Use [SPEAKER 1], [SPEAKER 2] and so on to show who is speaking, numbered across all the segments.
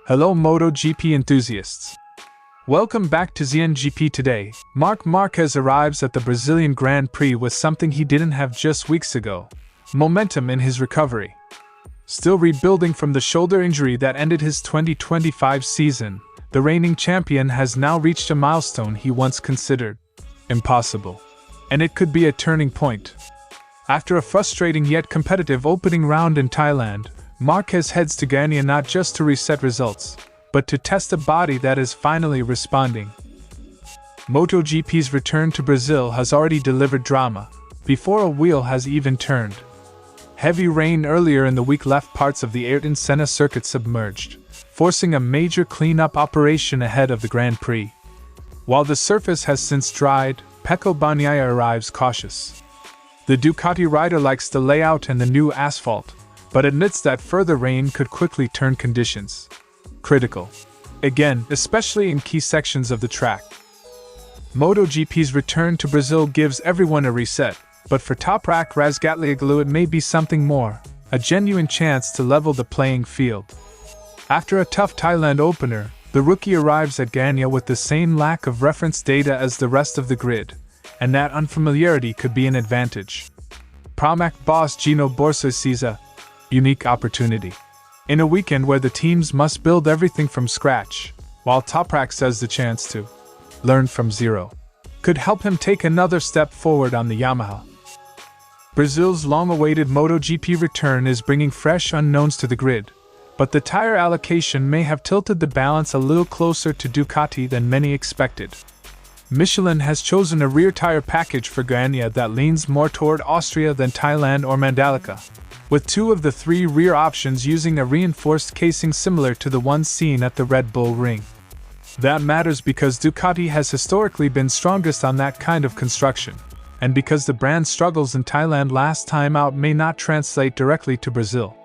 [SPEAKER 1] Hello MotoGP enthusiasts. Welcome back to ZNGP Today. Marc Márquez arrives at the Brazilian Grand Prix with something he didn't have just weeks ago: momentum in his recovery. Still rebuilding from the shoulder injury that ended his 2025 season, the reigning champion has now reached a milestone he once considered impossible. And it could be a turning point. After a frustrating yet competitive opening round in Thailand, Marquez heads to Goiânia not just to reset results, but to test a body that is finally responding. MotoGP's return to Brazil has already delivered drama, before a wheel has even turned. Heavy rain earlier in the week left parts of the Ayrton Senna Circuit submerged, forcing a major cleanup operation ahead of the Grand Prix. While the surface has since dried, Pecco Bagnaia arrives cautious. The Ducati rider likes the layout and the new asphalt, but admits that further rain could quickly turn conditions critical. Again, especially in key sections of the track. MotoGP's return to Brazil gives everyone a reset, but for Toprak it may be something more, a genuine chance to level the playing field. After a tough Thailand opener, the rookie arrives at Goiânia with the same lack of reference data as the rest of the grid, and that unfamiliarity could be an advantage. Pramac boss Gino Borsa sees a unique opportunity in a weekend where the teams must build everything from scratch, while Toprak says the chance to learn from zero could help him take another step forward on the Yamaha. Brazil's long-awaited MotoGP return is bringing fresh unknowns to the grid, but the tire allocation may have tilted the balance a little closer to Ducati than many expected. Michelin has chosen a rear tire package for Goiânia that leans more toward Austria than Thailand or Mandalika, with two of the three rear options using a reinforced casing similar to the one seen at the Red Bull Ring. That matters because Ducati has historically been strongest on that kind of construction, and because the brand's struggles in Thailand last time out may not translate directly to Brazil.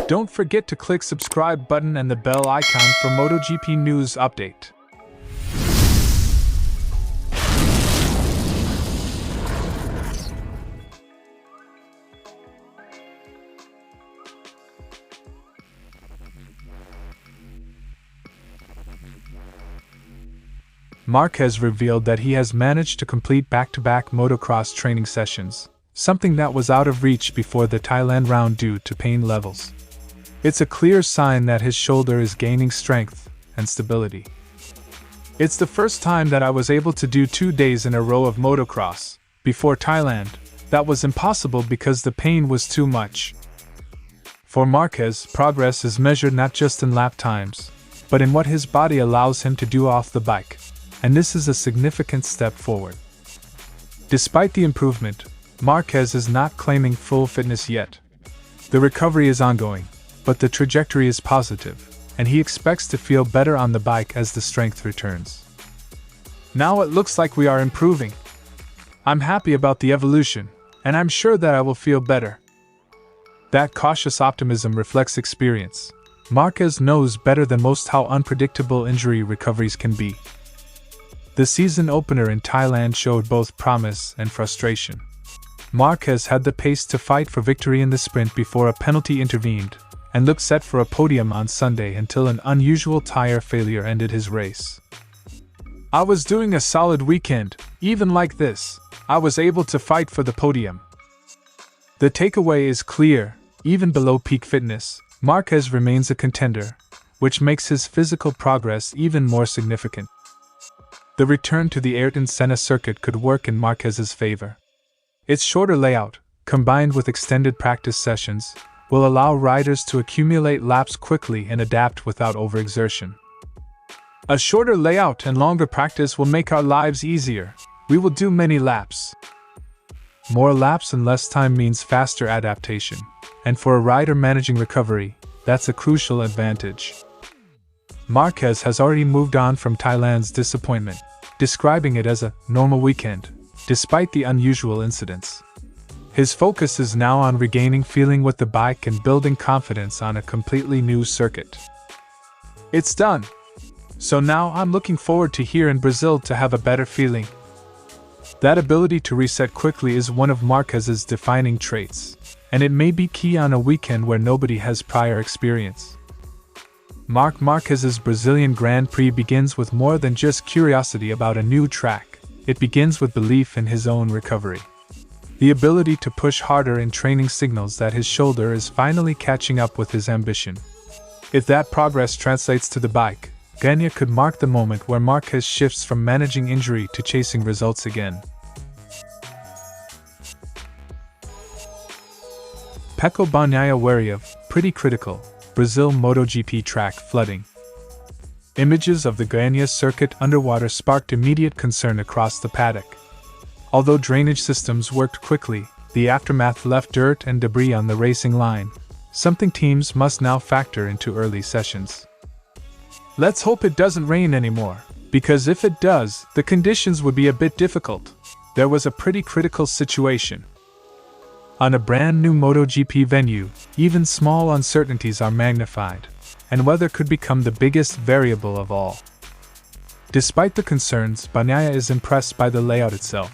[SPEAKER 1] Don't forget to click subscribe button and the bell icon for MotoGP news update. Marquez revealed that he has managed to complete back-to-back motocross training sessions, something that was out of reach before the Thailand round due to pain levels. It's a clear sign that his shoulder is gaining strength and stability. It's the first time that I was able to do 2 days in a row of motocross. Before Thailand, that was impossible because the pain was too much. For Marquez, progress is measured not just in lap times, but in what his body allows him to do off the bike. And this is a significant step forward. Despite the improvement, Marquez is not claiming full fitness yet. The recovery is ongoing, but the trajectory is positive, and he expects to feel better on the bike as the strength returns. Now it looks like we are improving. I'm happy about the evolution, and I'm sure that I will feel better. That cautious optimism reflects experience. Marquez knows better than most how unpredictable injury recoveries can be. The season opener in Thailand showed both promise and frustration. Marquez had the pace to fight for victory in the sprint before a penalty intervened, and looked set for a podium on Sunday until an unusual tire failure ended his race. I was doing a solid weekend. Even like this, I was able to fight for the podium. The takeaway is clear: even below peak fitness, Marquez remains a contender, which makes his physical progress even more significant. The return to the Ayrton Senna Circuit could work in Marquez's favor. Its shorter layout, combined with extended practice sessions, will allow riders to accumulate laps quickly and adapt without overexertion. A shorter layout and longer practice will make our lives easier. We will do many laps. More laps and less time means faster adaptation, and for a rider managing recovery, that's a crucial advantage. Marquez has already moved on from Thailand's disappointment, describing it as a normal weekend, despite the unusual incidents. His focus is now on regaining feeling with the bike and building confidence on a completely new circuit. It's done. So now I'm looking forward to here in Brazil to have a better feeling. That ability to reset quickly is one of Marquez's defining traits, and it may be key on a weekend where nobody has prior experience. Marc Márquez's Brazilian Grand Prix begins with more than just curiosity about a new track. It begins with belief in his own recovery. The ability to push harder in training signals that his shoulder is finally catching up with his ambition. If that progress translates to the bike, Bagnaia could mark the moment where Márquez shifts from managing injury to chasing results again. Pecco Bagnaia wary of, pretty critical, Brazil MotoGP track flooding. Images of the Goiânia circuit underwater sparked immediate concern across the paddock. Although drainage systems worked quickly, the aftermath left dirt and debris on the racing line, something teams must now factor into early sessions. Let's hope it doesn't rain anymore, because if it does, the conditions would be a bit difficult. There was a pretty critical situation. On a brand new MotoGP venue, even small uncertainties are magnified, and weather could become the biggest variable of all. Despite the concerns, Bagnaia is impressed by the layout itself.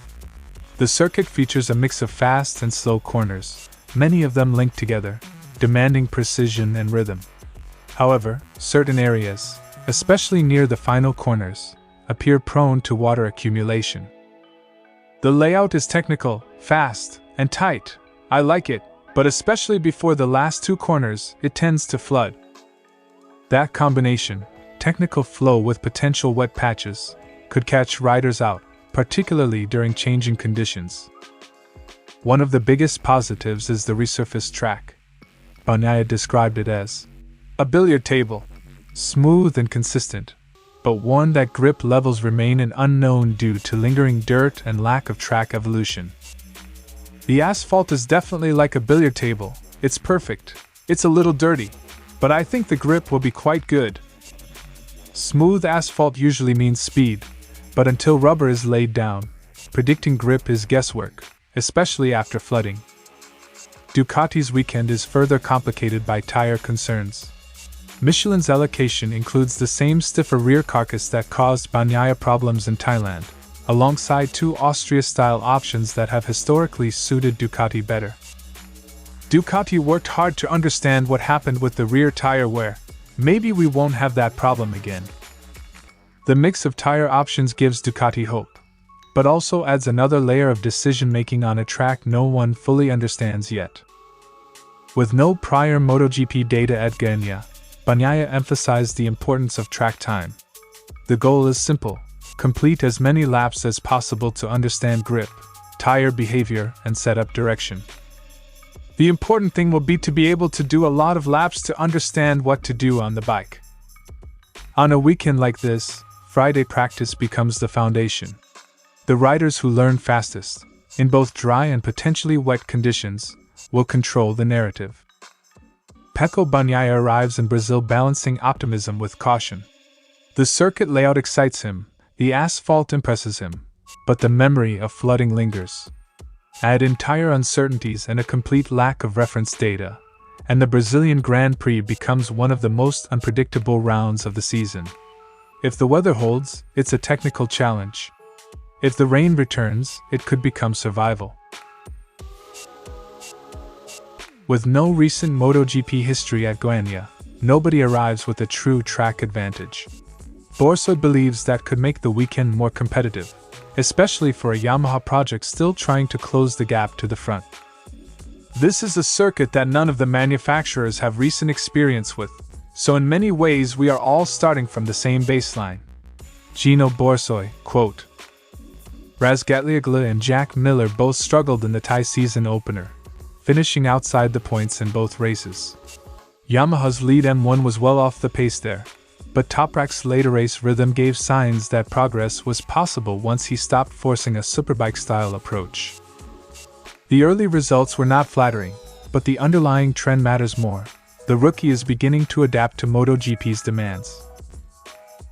[SPEAKER 1] The circuit features a mix of fast and slow corners, many of them linked together, demanding precision and rhythm. However, certain areas, especially near the final corners, appear prone to water accumulation. The layout is technical, fast, and tight. I like it, but especially before the last two corners, it tends to flood. That combination, technical flow with potential wet patches, could catch riders out, particularly during changing conditions. One of the biggest positives is the resurfaced track. Bagnaia described it as a billiard table, smooth and consistent, but one that grip levels remain an unknown due to lingering dirt and lack of track evolution. The asphalt is definitely like a billiard table. It's perfect. It's a little dirty, but I think the grip will be quite good. Smooth asphalt usually means speed, but until rubber is laid down, predicting grip is guesswork, especially after flooding. Ducati's weekend is further complicated by tire concerns. Michelin's allocation includes the same stiffer rear carcass that caused Bagnaia problems in Thailand, alongside two Austria-style options that have historically suited Ducati better. Ducati worked hard to understand what happened with the rear tire wear. Maybe we won't have that problem again. The mix of tire options gives Ducati hope, but also adds another layer of decision-making on a track no one fully understands yet. With no prior MotoGP data at Goiânia, Bagnaia emphasized the importance of track time. The goal is simple: complete as many laps as possible to understand grip, tire behavior, and setup direction. The important thing will be to be able to do a lot of laps to understand what to do on the bike. On a weekend like this, Friday practice becomes the foundation. The riders who learn fastest, in both dry and potentially wet conditions, will control the narrative. Pecco Bagnaia arrives in Brazil balancing optimism with caution. The circuit layout excites him, the asphalt impresses him, but the memory of flooding lingers. Add entire uncertainties and a complete lack of reference data, and the Brazilian Grand Prix becomes one of the most unpredictable rounds of the season. If the weather holds, it's a technical challenge. If the rain returns, it could become survival. With no recent MotoGP history at Goiânia, nobody arrives with a true track advantage. Borsoi believes that could make the weekend more competitive, especially for a Yamaha project still trying to close the gap to the front. This is a circuit that none of the manufacturers have recent experience with, so in many ways we are all starting from the same baseline. Gino Borsoi, quote, Razgatlioglu and Jack Miller both struggled in the Thai season opener, finishing outside the points in both races. Yamaha's lead M1 was well off the pace there, but Toprak's later race rhythm gave signs that progress was possible once he stopped forcing a superbike-style approach. The early results were not flattering, but the underlying trend matters more. The rookie is beginning to adapt to MotoGP's demands.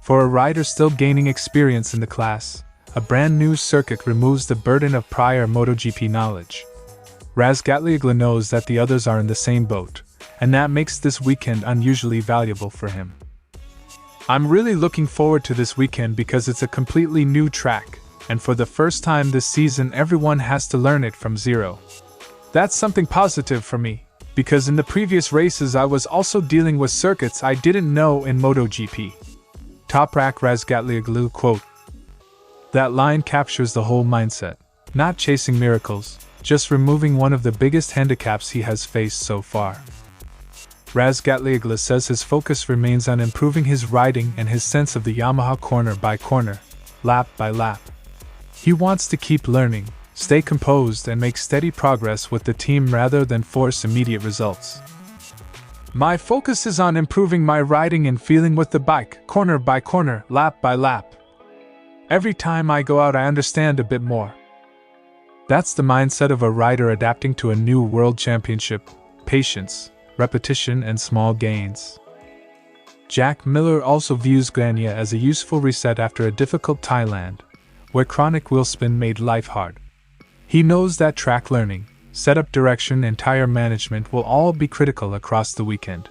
[SPEAKER 1] For a rider still gaining experience in the class, a brand new circuit removes the burden of prior MotoGP knowledge. Razgatlioglu knows that the others are in the same boat, and that makes this weekend unusually valuable for him. I'm really looking forward to this weekend because it's a completely new track, and for the first time this season everyone has to learn it from zero. That's something positive for me. because in the previous races I was also dealing with circuits I didn't know in MotoGP. Toprak Razgatlioglu quote. That line captures the whole mindset. Not chasing miracles, just removing one of the biggest handicaps he has faced so far. Razgatlioglu says his focus remains on improving his riding and his sense of the Yamaha corner by corner, lap by lap. He wants to keep learning, stay composed and make steady progress with the team rather than force immediate results. My focus is on improving my riding and feeling with the bike, corner by corner, lap by lap. Every time I go out I understand a bit more. That's the mindset of a rider adapting to a new world championship: patience, repetition and small gains. Jack Miller also views Goiânia as a useful reset after a difficult Thailand, where chronic wheel spin made life hard. He knows that track learning, setup direction and tire management will all be critical across the weekend.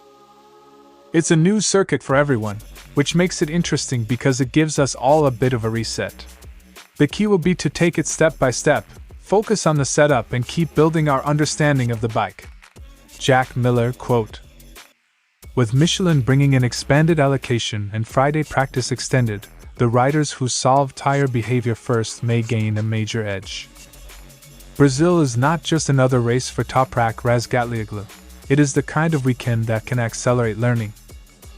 [SPEAKER 1] It's a new circuit for everyone, which makes it interesting because it gives us all a bit of a reset. The key will be to take it step by step, focus on the setup and keep building our understanding of the bike. Jack Miller quote. With Michelin bringing an expanded allocation and Friday practice extended, the riders who solve tire behavior first may gain a major edge. Brazil is not just another race for Toprak Razgatlioglu. It is the kind of weekend that can accelerate learning.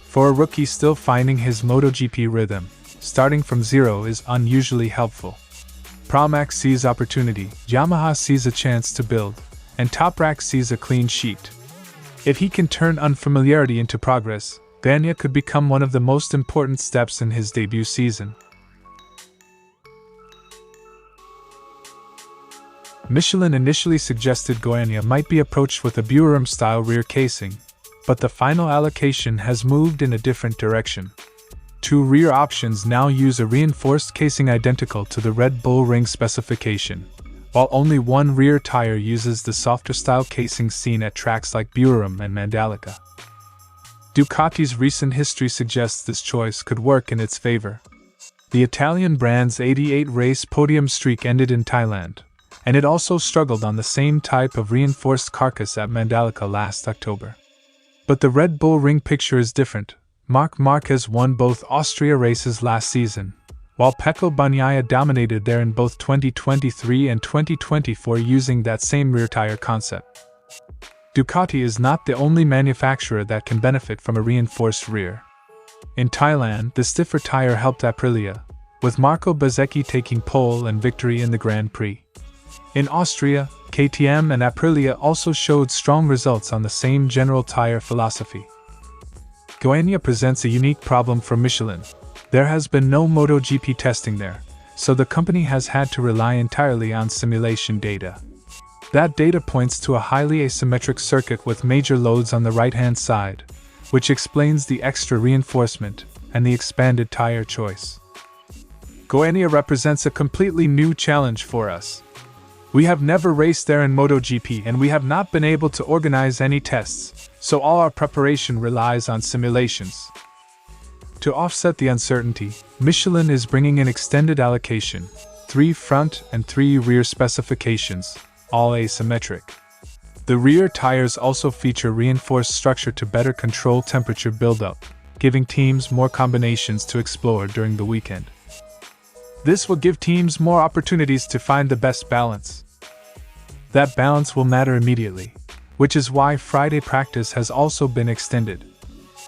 [SPEAKER 1] For a rookie still finding his MotoGP rhythm, starting from zero is unusually helpful. Pramac sees opportunity, Yamaha sees a chance to build, and Toprak sees a clean sheet. If he can turn unfamiliarity into progress, Goiânia could become one of the most important steps in his debut season. Michelin initially suggested Goiânia might be approached with a Buram-style rear casing, but the final allocation has moved in a different direction. Two rear options now use a reinforced casing identical to the Red Bull Ring specification, while only one rear tire uses the softer-style casing seen at tracks like Buram and Mandalika. Ducati's recent history suggests this choice could work in its favor. The Italian brand's 88-race podium streak ended in Thailand, and it also struggled on the same type of reinforced carcass at Mandalika last October. But the Red Bull Ring picture is different. Marc Márquez won both Austria races last season, while Pecco Bagnaia dominated there in both 2023 and 2024 using that same rear tire concept. Ducati is not the only manufacturer that can benefit from a reinforced rear. In Thailand, the stiffer tire helped Aprilia, with Marco Bezzecchi taking pole and victory in the Grand Prix. In Austria, KTM and Aprilia also showed strong results on the same general tire philosophy. Goiânia presents a unique problem for Michelin. There has been no MotoGP testing there, so the company has had to rely entirely on simulation data. That data points to a highly asymmetric circuit with major loads on the right-hand side, which explains the extra reinforcement and the expanded tire choice. Goiânia represents a completely new challenge for us. We have never raced there in MotoGP and we have not been able to organize any tests, so all our preparation relies on simulations. To offset the uncertainty, Michelin is bringing an extended allocation, 3 front and 3 rear specifications, all asymmetric. The rear tires also feature reinforced structure to better control temperature buildup, giving teams more combinations to explore during the weekend. This will give teams more opportunities to find the best balance. That balance will matter immediately, which is why Friday practice has also been extended.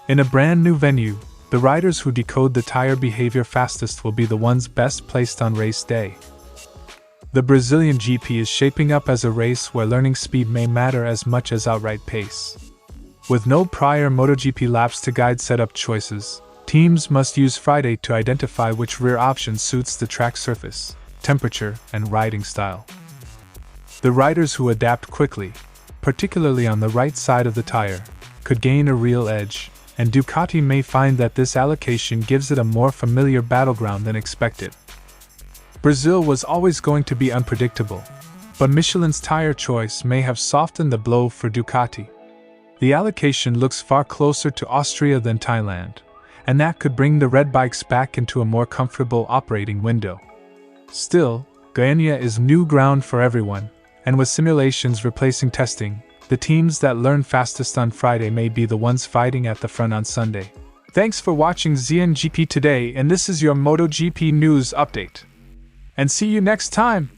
[SPEAKER 1] In a brand new venue, the riders who decode the tire behavior fastest will be the ones best placed on race day. The Brazilian GP is shaping up as a race where learning speed may matter as much as outright pace. With no prior MotoGP laps to guide setup choices, teams must use Friday to identify which rear option suits the track surface, temperature, and riding style. The riders who adapt quickly, particularly on the right side of the tire, could gain a real edge, and Ducati may find that this allocation gives it a more familiar battleground than expected. Brazil was always going to be unpredictable, but Michelin's tire choice may have softened the blow for Ducati. The allocation looks far closer to Austria than Thailand, and that could bring the red bikes back into a more comfortable operating window. Still, Goiânia is new ground for everyone, and with simulations replacing testing, The teams that learn fastest on Friday may be the ones fighting at the front on Sunday. Thanks for watching ZNGP Today, and this is your MotoGP news update. And see you next time!